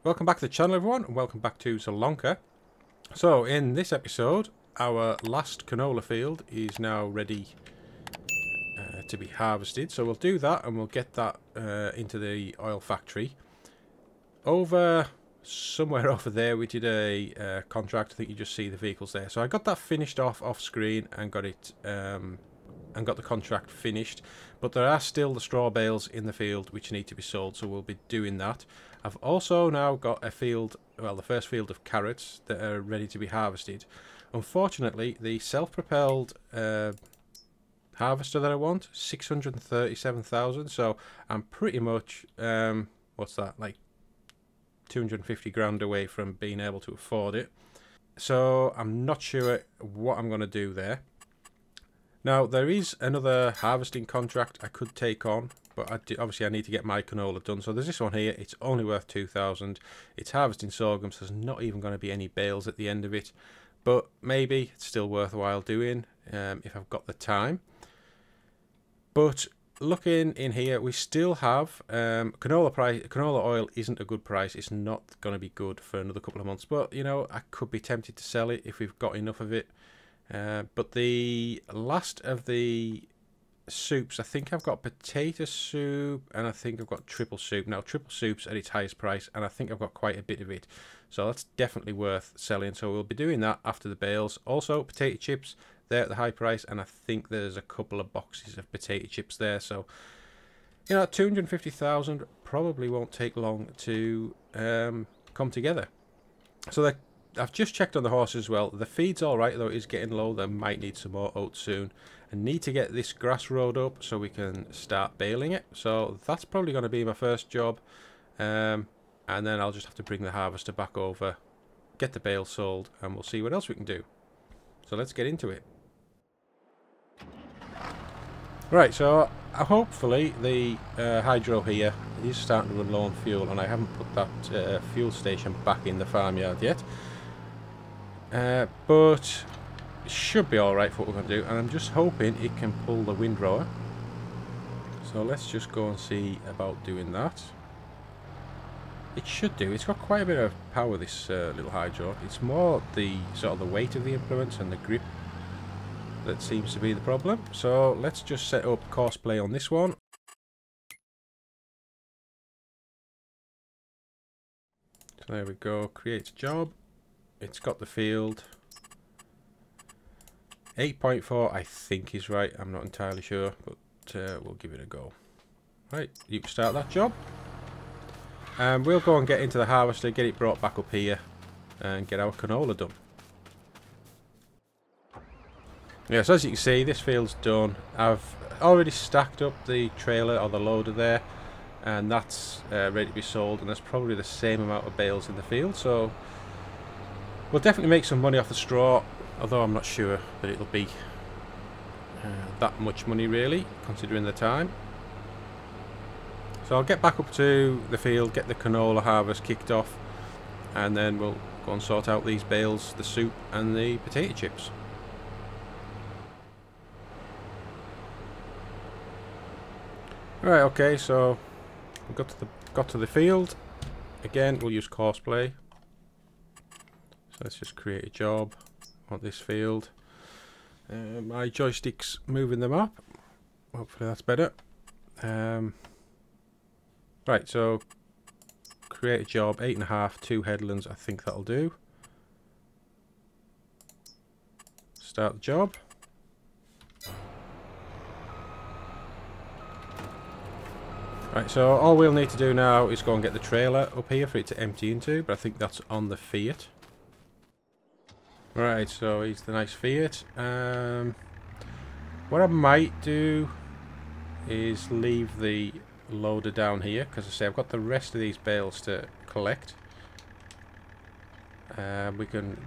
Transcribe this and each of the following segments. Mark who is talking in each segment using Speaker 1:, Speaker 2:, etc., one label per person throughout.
Speaker 1: Welcome back to the channel, everyone, and welcome back to Zielonka. So, in this episode, our last canola field is now ready to be harvested. So we'll do that, and we'll get that into the oil factory. Somewhere over there, we did a contract. I think you just see the vehicles there. So I got that finished off screen and got it and got the contract finished. But there are still the straw bales in the field which need to be sold, so we'll be doing that. I've also now got a field, well, the first field of carrots that are ready to be harvested. Unfortunately, the self-propelled harvester that I want, 637,000. So I'm pretty much, what's that, like 250 grand away from being able to afford it. So I'm not sure what I'm going to do there. Now, there is another harvesting contract I could take on, but obviously I need to get my canola done. So there's this one here. It's only worth 2,000. It's harvesting sorghum, so there's not even going to be any bales at the end of it. But maybe it's still worthwhile doing if I've got the time. But looking in here, we still have canola oil isn't a good price. It's not going to be good for another couple of months. But, you know, I could be tempted to sell it if we've got enough of it. But the last of the soups, I think I've got potato soup and I think I've got triple soup. Now, triple soup's at its highest price and I think I've got quite a bit of it. So that's definitely worth selling. So we'll be doing that after the bales. Also, potato chips, they're at the high price and I think there's a couple of boxes of potato chips there. So, you know, 250,000 probably won't take long to come together. So I've just checked on the horses as well. The feed's alright, though it is getting low. They might need some more oats soon. I need to get this grass road up so we can start baling it. So that's probably going to be my first job. And then I'll just have to bring the harvester back over, get the bale sold, and we'll see what else we can do. So let's get into it. Right, so hopefully the hydro here is starting to run low on fuel, and I haven't put that fuel station back in the farmyard yet. But it should be alright for what we're going to do, and I'm just hoping it can pull the windrower. So let's just go and see about doing that. It should do. It's got quite a bit of power, this little hydro. It's more the sort of the weight of the implements and the grip that seems to be the problem. So let's just set up course play on this one. So there we go, create a job. It's got the field. 8.4 I think is right, I'm not entirely sure, but we'll give it a go. Right, you can start that job. And we'll go and get into the harvester, get it brought back up here, and get our canola done. Yeah, so as you can see, this field's done. I've already stacked up the trailer or the loader there, and that's ready to be sold, and there's probably the same amount of bales in the field, so we'll definitely make some money off the straw, although I'm not sure that it'll be that much money really, considering the time. So I'll get back up to the field, get the canola harvest kicked off, and then we'll go and sort out these bales, the soup and the potato chips. Right, okay, so we got to the field. Again, we'll use course play. So let's just create a job on this field. My joystick's moving them up. Hopefully that's better. Right, so create a job, 8.5, 2 headlands. I think that'll do. Start the job. Right, so all we'll need to do now is go and get the trailer up here for it to empty into, but I think that's on the Fiat. Right, so here's the nice Fiat. What I might do is leave the loader down here, because I say I've got the rest of these bales to collect. We can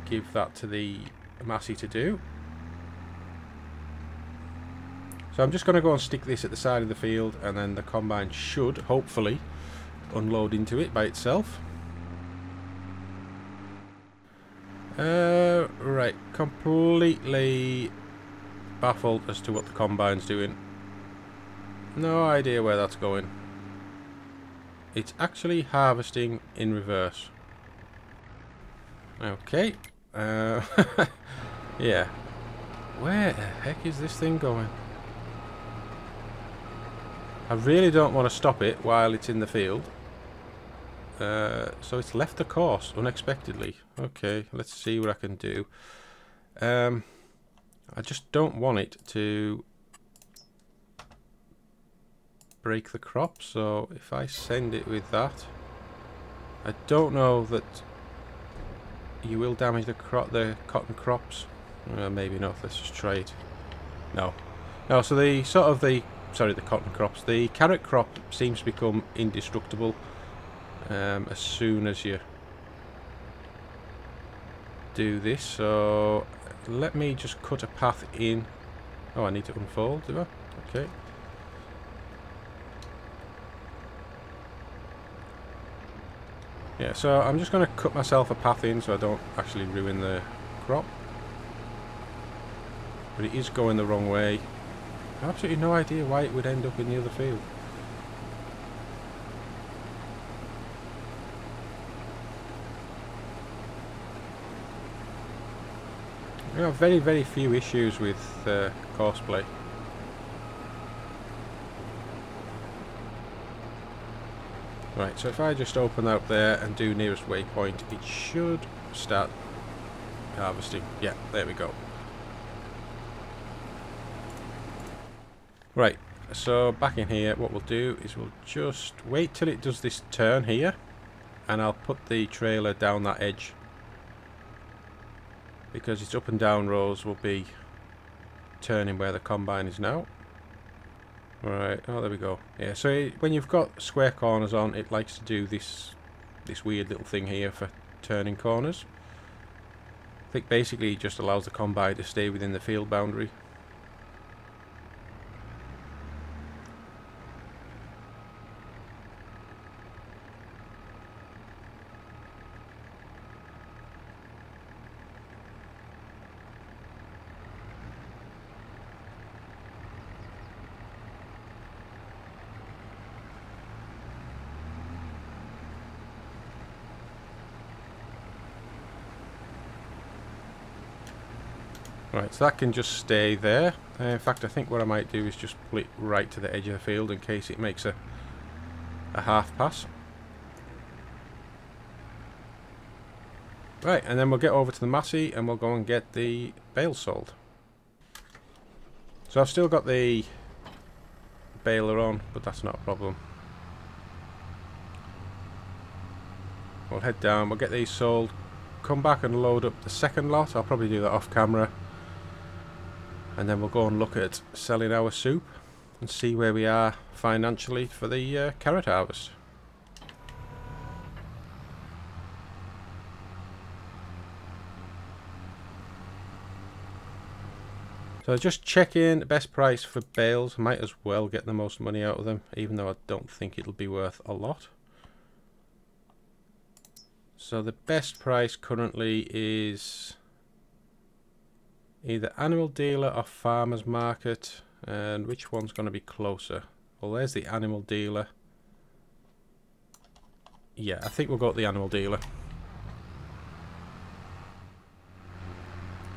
Speaker 1: give that to the Massey to do. So I'm just going to go and stick this at the side of the field, and then the combine should, hopefully, unload into it by itself. Right, completely baffled as to what the combine's doing. No idea where that's going. it's actually harvesting in reverse. Okay. Yeah. Where the heck is this thing going? I really don't want to stop it while it's in the field. So it's left the course unexpectedly. Okay, let's see what I can do. I just don't want it to break the crop, so if I send it with that, I don't know that you will damage the cotton crops. Maybe not. Let's just try it. No, so the cotton crops. The carrot crop seems to become indestructible as soon as you do this. So let me just cut a path in. Oh, I need to unfold, do I? Okay. Yeah, so I'm just going to cut myself a path in so I don't actually ruin the crop. But it is going the wrong way. I have absolutely no idea why it would end up in the other field. I have very, very few issues with courseplay. Right, so if I just open up there and do nearest waypoint, it should start harvesting. Yeah, there we go. Right, so back in here, what we'll do is we'll just wait till it does this turn here, and I'll put the trailer down that edge, because its up and down rows will be turning where the combine is now. Right, oh there we go. Yeah, so when you've got square corners on, it likes to do this weird little thing here for turning corners. I think basically it just allows the combine to stay within the field boundary. Right, so that can just stay there. In fact, I think what I might do is just pull it right to the edge of the field in case it makes a half pass. Right, and then we'll get over to the Massey and we'll go and get the bales sold. So I've still got the baler on, but that's not a problem. We'll head down, we'll get these sold, come back and load up the second lot. I'll probably do that off camera. And then we'll go and look at selling our soup and see where we are financially for the carrot harvest. So just check in the best price for bales. Might as well get the most money out of them, even though I don't think it'll be worth a lot. So the best price currently is either animal dealer or farmers market, and which one's going to be closer? Well, there's the animal dealer. Yeah, I think we'll go to the animal dealer.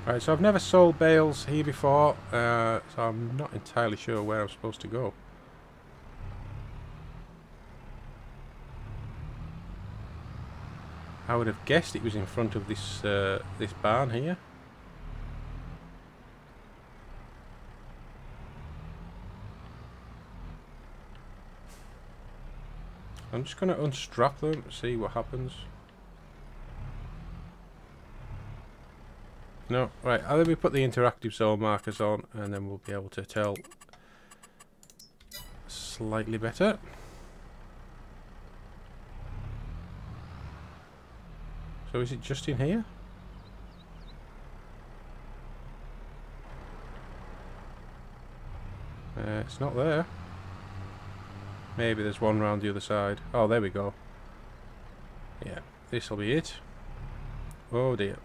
Speaker 1: Right, so I've never sold bales here before, so I'm not entirely sure where I'm supposed to go. I would have guessed it was in front of this this barn here. I'm just going to unstrap them, see what happens. No, right, let me put the interactive zone markers on and then we'll be able to tell slightly better. So is it just in here? It's not there. Maybe there's one round the other side. Oh, there we go. Yeah, this'll be it. Oh dear.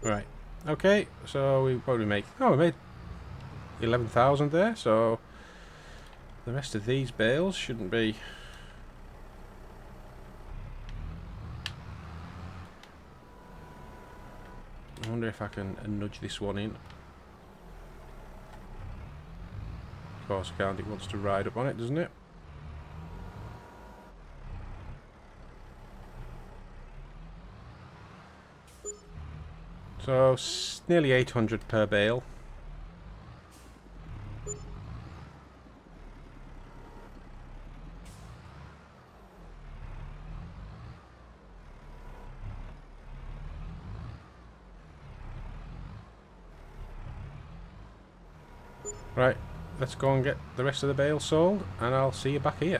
Speaker 1: Right. Okay, so we probably make... Oh, we made 11,000 there, so... the rest of these bales shouldn't be. I wonder if I can nudge this one in. Of course I can't, it wants to ride up on it, doesn't it? So nearly 800 per bale. Right, let's go and get the rest of the bale sold, and I'll see you back here.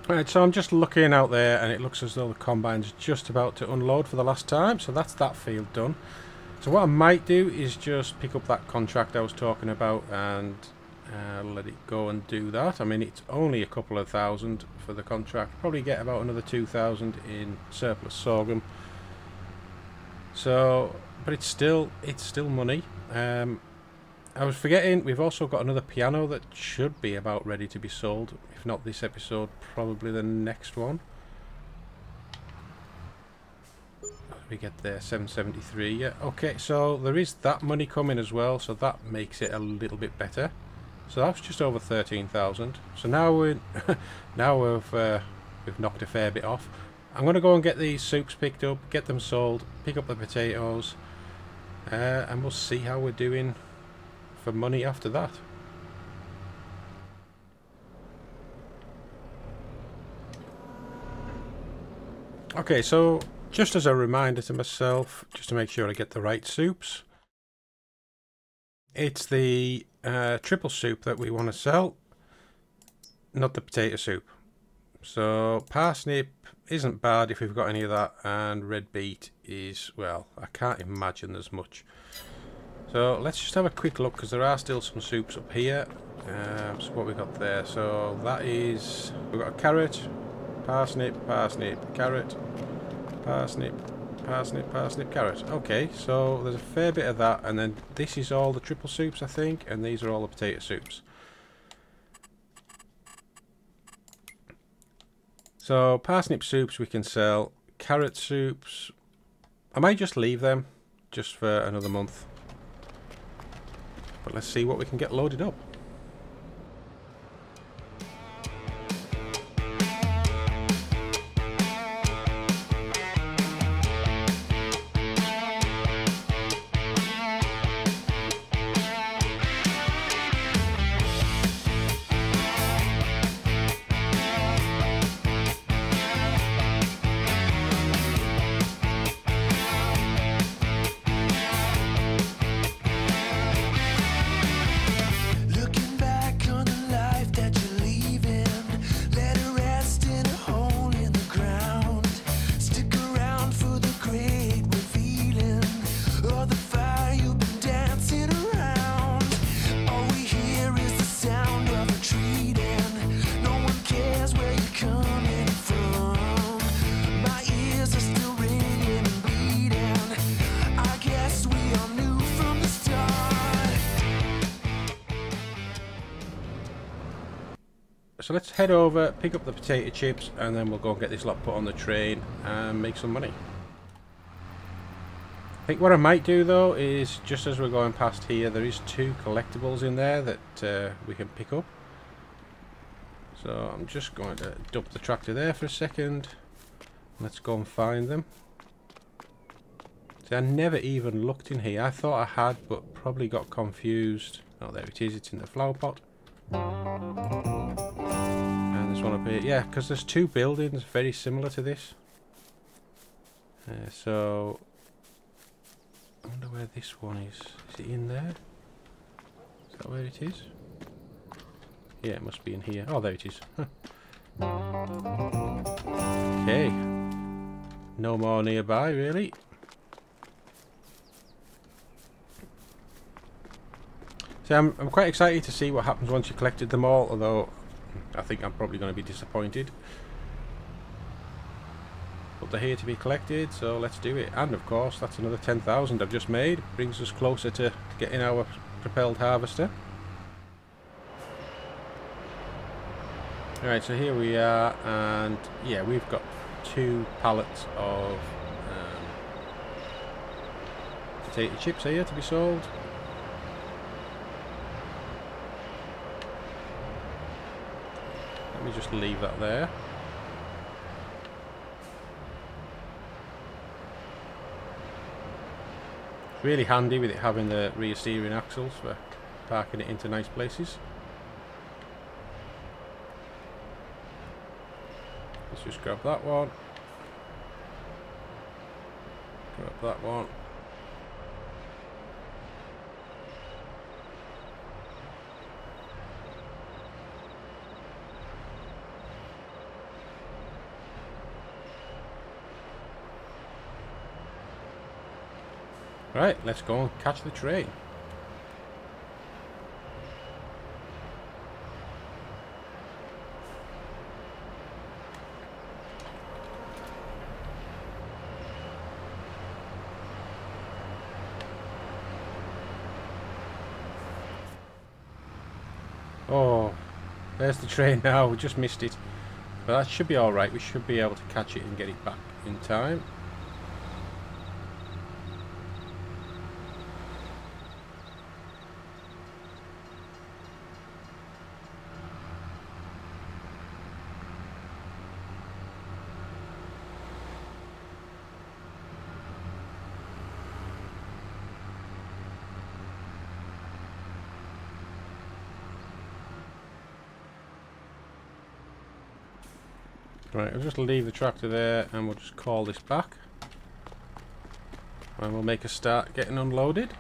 Speaker 1: Right, so I'm just looking out there, and it looks as though the combine's just about to unload for the last time, so that's that field done. So what I might do is just pick up that contract I was talking about and let it go and do that. I mean, it's only a couple of thousand for the contract, probably get about another 2,000 in surplus sorghum. So, but it's still money. I was forgetting, we've also got another piano that should be about ready to be sold. If not this episode, probably the next one. We get there, 773. Yeah, okay, so there is that money coming as well, so that makes it a little bit better. So that's just over 13,000. So now we've knocked a fair bit off. I'm going to go and get these soups picked up, get them sold, pick up the potatoes, and we'll see how we're doing for money after that. Okay, so just as a reminder to myself, just to make sure I get the right soups, it's the triple soup that we want to sell, not the potato soup. So parsnip isn't bad if we've got any of that, and red beet is, well, I can't imagine there's much. So let's just have a quick look, because there are still some soups up here. So what we got there, so that is, we've got a carrot, parsnip, parsnip, carrot, parsnip, parsnip, parsnip, carrot. Okay, so there's a fair bit of that, and then this is all the triple soups, I think, and these are all the potato soups. So parsnip soups we can sell, carrot soups, I might just leave them just for another month. But let's see what we can get loaded up. So let's head over, pick up the potato chips, and then we'll go and get this lot put on the train and make some money. I think what I might do though is, just as we're going past here, there is 2 collectibles in there that we can pick up. So I'm just going to dump the tractor there for a second. Let's go and find them. See, I never even looked in here. I thought I had, but probably got confused. Oh, there it is. It's in the flower pot. And there's one up here. Yeah, because there's 2 buildings very similar to this. So I wonder where this one is. Is it in there? Is that where it is? Yeah, it must be in here. Oh, there it is. Okay. No more nearby, really. So I'm quite excited to see what happens once you collected them all, although I think I'm probably going to be disappointed. But but they're here to be collected, so let's do it. And of course that's another 10,000 I've just made. Brings us closer to getting our propelled harvester. Alright, so here we are, and yeah, we've got 2 pallets of potato chips here to be sold. Let me just leave that there. It's really handy with it having the rear steering axles for parking it into nice places. Let's just grab that one. Grab that one. Right, let's go and catch the train. Oh, there's the train now. We just missed it. But that should be alright. We should be able to catch it and get it back in time. Right, I'll just leave the tractor there and we'll just call this back. And we'll make a start getting unloaded.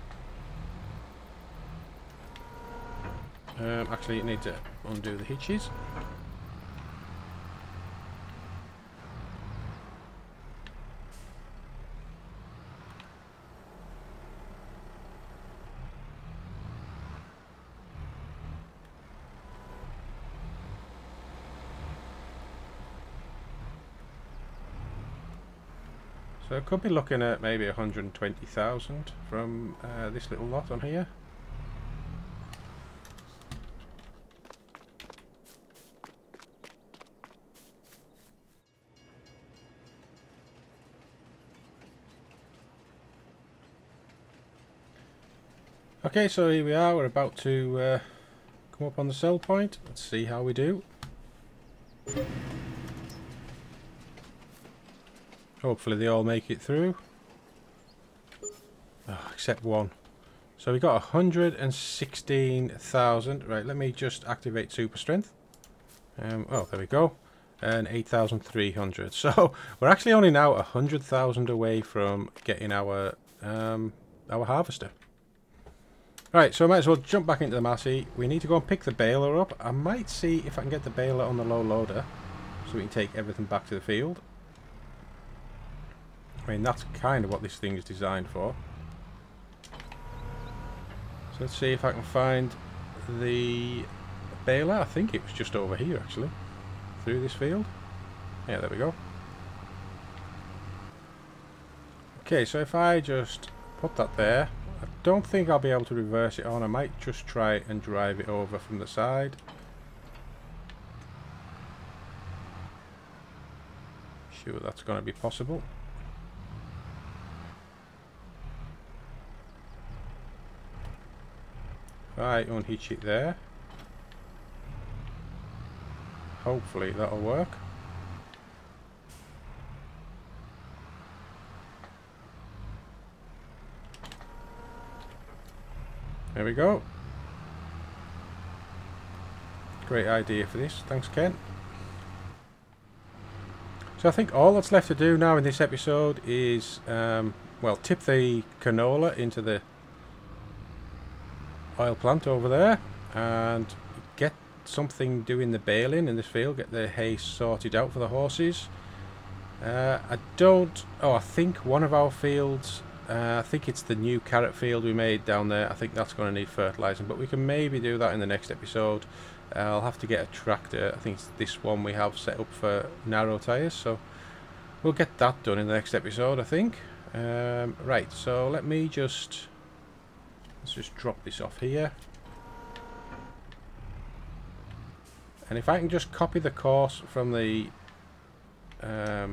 Speaker 1: Actually, you need to undo the hitches. So I could be looking at maybe 120,000 from this little lot on here. Okay, so here we are. We're about to come up on the sell point. Let's see how we do. Hopefully they all make it through. Oh, except one. So we got 116,000. Right, let me just activate super strength. Oh, there we go. And 8,300. So we're actually only now 100,000 away from getting our harvester. Right, so I might as well jump back into the Massey. We need to go and pick the baler up. I might see if I can get the baler on the low loader so we can take everything back to the field. I mean, that's kind of what this thing is designed for. So let's see if I can find the baler. I think it was just over here, actually. Through this field. Yeah, there we go. Okay, so if I just put that there, I don't think I'll be able to reverse it on. I might just try and drive it over from the side. Sure, that's going to be possible. I unhitch it there. Hopefully that'll work. There we go. Great idea for this. Thanks, Ken. So I think all that's left to do now in this episode is, well, tip the canola into the oil plant over there and get something doing the baling in this field, get the hay sorted out for the horses. I think one of our fields, I think it's the new carrot field we made down there, I think that's going to need fertilising, but we can maybe do that in the next episode. I'll have to get a tractor. I think it's this one we have set up for narrow tyres, so we'll get that done in the next episode, I think. Right, so let's just drop this off here. And if I can just copy the course from the yeah,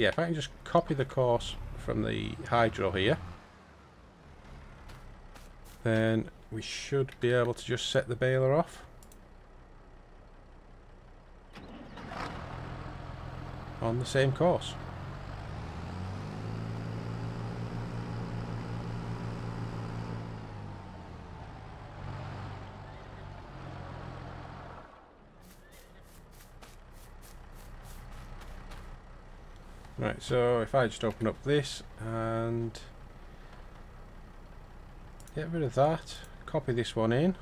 Speaker 1: if I can just copy the course from the hydro here, then we should be able to just set the baler off on the same course. Right, so if I just open up this and get rid of that, copy this one in.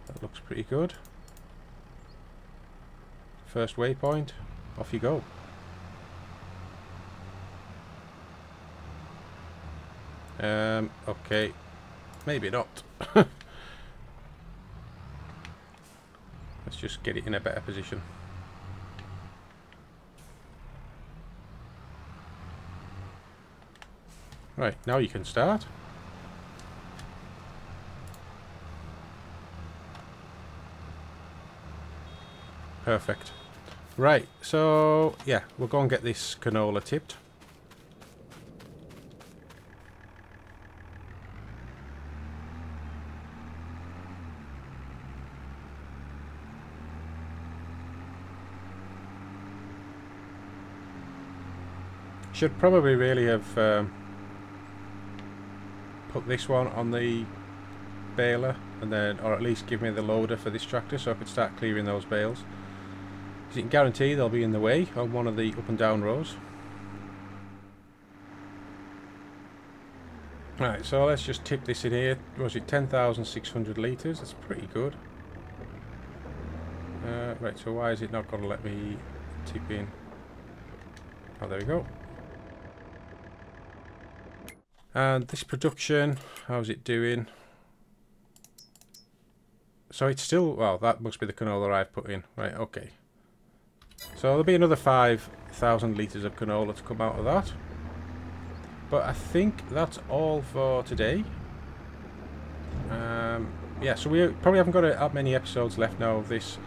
Speaker 1: That looks pretty good. First waypoint, off you go. Okay, maybe not. Let's just get it in a better position. Right, now you can start. Perfect. Right, so yeah, we'll go and get this canola tipped. Should probably really have put this one on the baler, and then, or at least give me the loader for this tractor so I could start clearing those bales. Because you can guarantee they'll be in the way on one of the up and down rows. Right, so let's just tip this in here. Was it 10,600 litres? That's pretty good. Right, so why is it not going to let me tip in? Oh, there we go. And this production, how's it doing? So it's still, well, that must be the canola I've put in. Right, okay. So there'll be another 5,000 litres of canola to come out of that. But I think that's all for today. Yeah, so we probably haven't got that many episodes left now of this.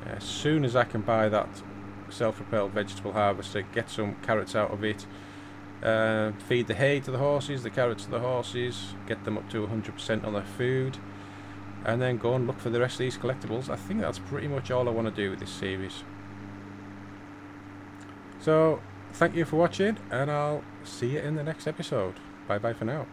Speaker 1: As soon as I can buy that self-propelled vegetable harvester, get some carrots out of it, feed the hay to the horses, the carrots to the horses, get them up to 100% on their food, and then go and look for the rest of these collectibles. I think that's pretty much all I want to do with this series. So thank you for watching, and I'll see you in the next episode. Bye bye for now.